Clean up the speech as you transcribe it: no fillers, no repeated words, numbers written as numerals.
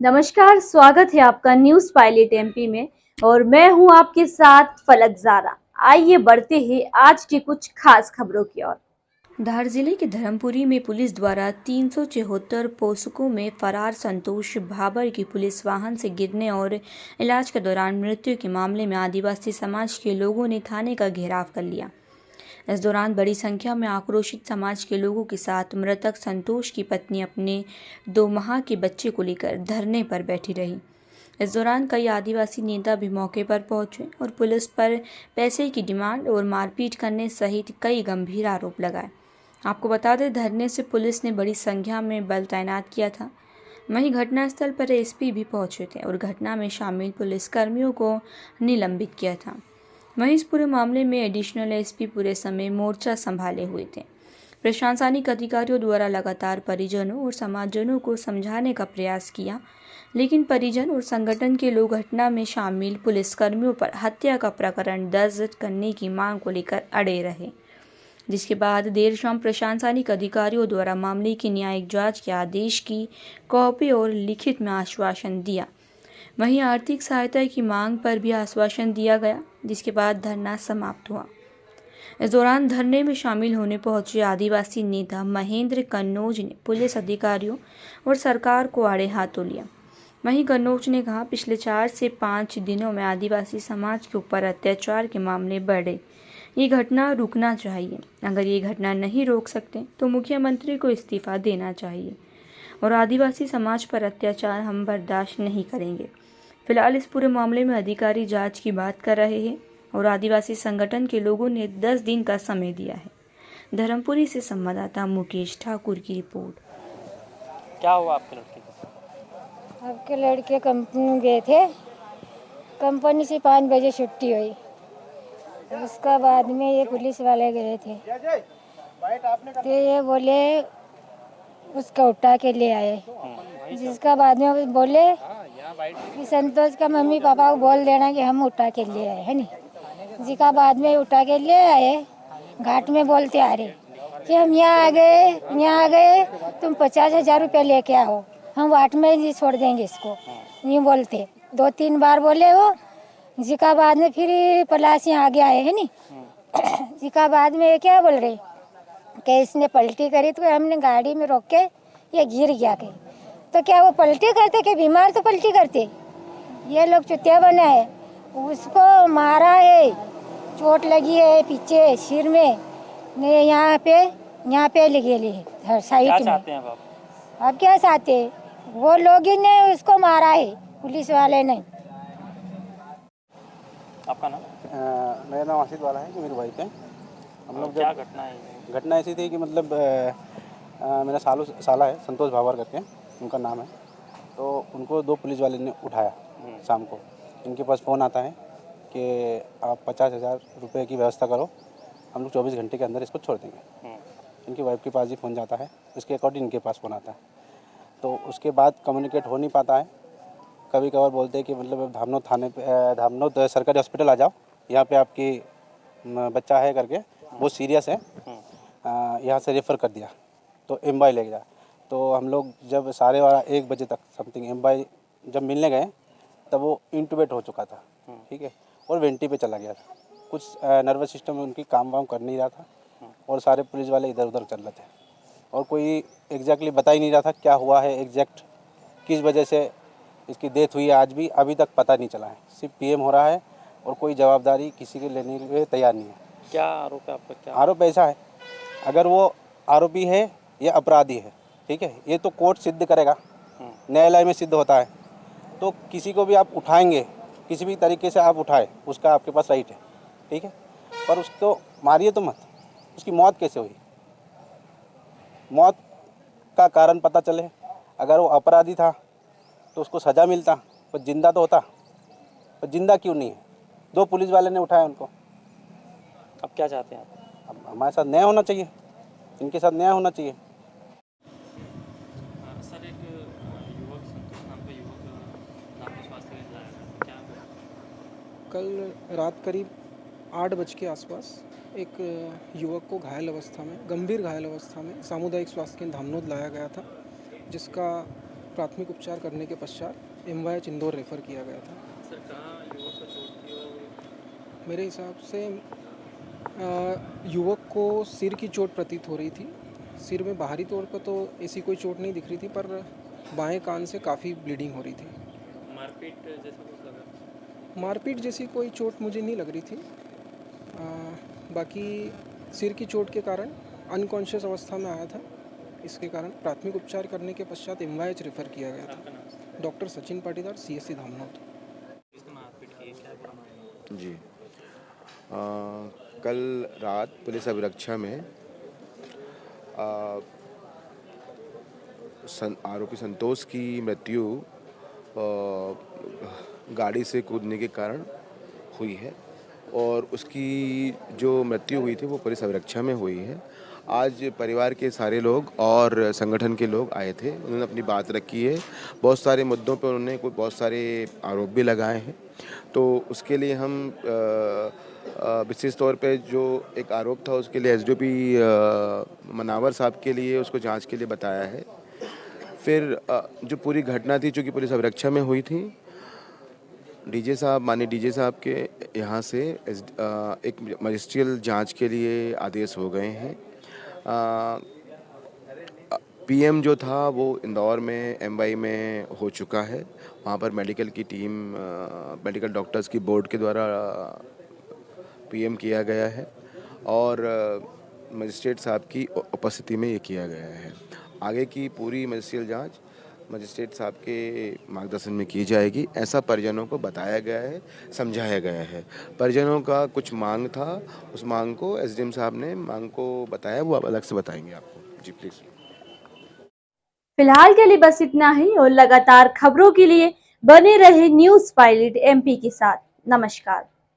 नमस्कार, स्वागत है आपका न्यूज पायलट एमपी में। और मैं हूं आपके साथ फलक ज़ारा। आइए बढ़ते हैं आज की कुछ खास खबरों की ओर। धार जिले के धर्मपुरी में पुलिस द्वारा 374 पोस्कों में फरार संतोष भाबर की पुलिस वाहन से गिरने और इलाज के दौरान मृत्यु के मामले में आदिवासी समाज के लोगों ने थाने का घेराव कर लिया। इस दौरान बड़ी संख्या में आक्रोशित समाज के लोगों के साथ मृतक संतोष की पत्नी अपने 2 माह के बच्चे को लेकर धरने पर बैठी रही। इस दौरान कई आदिवासी नेता भी मौके पर पहुंचे और पुलिस पर पैसे की डिमांड और मारपीट करने सहित कई गंभीर आरोप लगाए। आपको बता दें, धरने से पुलिस ने बड़ी संख्या में बल तैनात किया था। वहीं घटनास्थल पर एसपी भी पहुंचे थे और घटना में शामिल पुलिसकर्मियों को निलंबित किया था। वहीं इस पूरे मामले में एडिशनल एसपी पूरे समय मोर्चा संभाले हुए थे। प्रशासनिक अधिकारियों द्वारा लगातार परिजनों और समाजजनों को समझाने का प्रयास किया, लेकिन परिजन और संगठन के लोग घटना में शामिल पुलिसकर्मियों पर हत्या का प्रकरण दर्ज करने की मांग को लेकर अड़े रहे, जिसके बाद देर शाम प्रशासनिक अधिकारियों द्वारा मामले की न्यायिक जांच के आदेश की कॉपी और लिखित में आश्वासन दिया। वहीं आर्थिक सहायता की मांग पर भी आश्वासन दिया गया, जिसके बाद धरना समाप्त हुआ। इस दौरान धरने में शामिल होने पहुंचे आदिवासी नेता महेंद्र कन्नौज ने पुलिस अधिकारियों और सरकार को आड़े हाथों लिया। वहीं कन्नौज ने कहा, पिछले 4 से 5 दिनों में आदिवासी समाज के ऊपर अत्याचार के मामले बढ़े। ये घटना रुकना चाहिए। अगर ये घटना नहीं रोक सकते तो मुख्यमंत्री को इस्तीफा देना चाहिए और आदिवासी समाज पर अत्याचार हम बर्दाश्त नहीं करेंगे। फिलहाल इस पूरे मामले में अधिकारी जांच की बात कर रहे हैं और आदिवासी संगठन के लोगों ने 10 दिन का समय दिया है। धर्मपुरी से संवाददाता मुकेश ठाकुर की रिपोर्ट। क्या हुआ आपके लड़के को? आपके लड़के कंपनी गए थे, कंपनी से 5 बजे छुट्टी हुई। उसका बाद में ये पुलिस वाले गए थे तो ये बोले उसका उठा के ले आए, जिसका बाद में बोले कि संतोष का मम्मी पापा को बोल देना कि हम उठा के ले आए, है नहीं। जिसका बाद में उठा के ले आए, घाट में बोलते आ रहे कि हम यहाँ आ गए, तुम 50,000 रुपये लेके आओ, हम वाट में ही छोड़ देंगे इसको। नहीं बोलते, 2-3 बार बोले वो। जिका बाद में फिर पलासी आगे आए, है नी। जिका बाद में क्या बोल रहे कि इसने पलटी करी तो हमने गाड़ी में रोक के ये गिर गया के। तो क्या वो पलटी करते कि बीमार तो पलटी करते? ये लोग चुतिया बना है, उसको मारा है, चोट लगी है पीछे सिर में, ने यहाँ पे लगी है साइड में। क्या चाहते हैं आप क्या चाहते हैं? वो लोग ही ने उसको मारा है, पुलिस वाले ने। आपका नाम? मेरा नाम आशित वाला है, जो मेरी वाइफ है। हम लोग क्या घटना है? घटना ऐसी थी कि मतलब मेरा साला है, संतोष भावर करके उनका नाम है। तो उनको 2 पुलिस वाले ने उठाया शाम को। इनके पास फ़ोन आता है कि आप 50,000 रुपये की व्यवस्था करो, हम लोग 24 घंटे के अंदर इसको छोड़ देंगे। इनकी वाइफ के पास ही फ़ोन जाता है, उसके अकॉर्डिंग इनके पास फ़ोन आता है। तो उसके बाद कम्युनिकेट हो नहीं पाता है। कभी कभार बोलते हैं कि मतलब धामनोद थाने पे, धामनोद सरकारी हॉस्पिटल आ जाओ, यहाँ पे आपकी बच्चा है करके, बहुत सीरियस है, यहाँ से रेफ़र कर दिया, तो एमवाई ले गया। तो हम लोग जब 12:30-1 बजे तक समथिंग एमवाई जब मिलने गए, तब वो इंटूबेट हो चुका था, ठीक है, और वेंटी पे चला गया था। कुछ नर्वस सिस्टम में उनकी काम वाम कर नहीं रहा था और सारे पुलिस वाले इधर उधर चल रहे थे और कोई एग्जैक्टली बता ही नहीं रहा था क्या हुआ है, एग्जैक्ट किस वजह से इसकी डेथ हुई है। आज भी अभी तक पता नहीं चला है, सिर्फ पीएम हो रहा है और कोई जवाबदारी किसी के लेने के लिए तैयार नहीं है। क्या आरोप है आपका? क्या आरोप ऐसा है, अगर वो आरोपी है या अपराधी है, ठीक है, ये तो कोर्ट सिद्ध करेगा, न्यायालय में सिद्ध होता है। तो किसी को भी आप उठाएंगे, किसी भी तरीके से आप उठाए, उसका आपके पास राइट है, ठीक है, पर उसको मारिए तो मत। उसकी मौत कैसे हुई? मौत का कारण पता चले। अगर वो अपराधी था तो उसको सज़ा मिलता, पर जिंदा तो होता, पर जिंदा क्यों नहीं है? 2 पुलिस वाले ने उठाया उनको। अब क्या चाहते हैं आप? अब हमारे साथ न्याय होना चाहिए, इनके साथ न्याय होना चाहिए। सर, एक युवक संतोष नाम का युवक नाम स्वास्थ्य केंद्र आया था, क्या हुआ? कल रात करीब 8 बजे के आसपास एक युवक को घायल अवस्था में, गंभीर घायल अवस्था में सामुदायिक स्वास्थ्य केंद्र धामनोद लाया गया था, जिसका प्राथमिक उपचार करने के पश्चात एमवाईएच इंदौर रेफ़र किया गया था। सर कहाँ युवक को चोट थी और मेरे हिसाब से युवक को सिर की चोट प्रतीत हो रही थी। सिर में बाहरी तौर पर तो ऐसी कोई चोट नहीं दिख रही थी, पर बाएं कान से काफ़ी ब्लीडिंग हो रही थी। मारपीट जैसा कुछ लगा? मारपीट जैसी कोई चोट मुझे नहीं लग रही थी। बाकी सिर की चोट के कारण अनकॉन्शियस अवस्था में आया था। इसके कारण प्राथमिक उपचार करने के पश्चात एमवाईएच रेफ़र किया गया था। आपका नाम sir? Doctor Sachin Patidar, CSC धामनौत। किसने मारपीट की है, क्या पूरा मामला? जी कल रात पुलिस अभिरक्षा में आरोपी संतोष की मृत्यु गाड़ी से कूदने के कारण हुई है और उसकी जो मृत्यु हुई थी वो पुलिस अभिरक्षा में हुई है। आज परिवार के सारे लोग और संगठन के लोग आए थे, उन्होंने अपनी बात रखी है। बहुत सारे मुद्दों पर उन्होंने बहुत सारे आरोप भी लगाए हैं। तो उसके लिए हम विशेष तौर पे जो एक आरोप था उसके लिए SDOP मनावर साहब के लिए उसको जांच के लिए बताया है। फिर जो पूरी घटना थी चूँकि पुलिस अभिरक्षा में हुई थी, माननीय डीजे साहब के यहाँ से एक मजिस्ट्रियल जांच के लिए आदेश हो गए हैं। PM जो था वो इंदौर में MY में हो चुका है। वहाँ पर मेडिकल की टीम मेडिकल डॉक्टर्स की बोर्ड के द्वारा PM किया गया है और मजिस्ट्रेट साहब की उपस्थिति में ये किया गया है। आगे की पूरी मजिस्ट्रियल जांच मजिस्ट्रेट साहब के मार्गदर्शन में की जाएगी, ऐसा परिजनों को बताया गया है, समझाया गया है। परिजनों का कुछ मांग था, उस मांग को SDM साहब ने मांग को बताया, वो आप अलग से बताएंगे आपको। जी प्लीज़। फिलहाल के लिए बस इतना ही और लगातार खबरों के लिए बने रहे न्यूज़ पायलट MP के साथ। नमस्कार।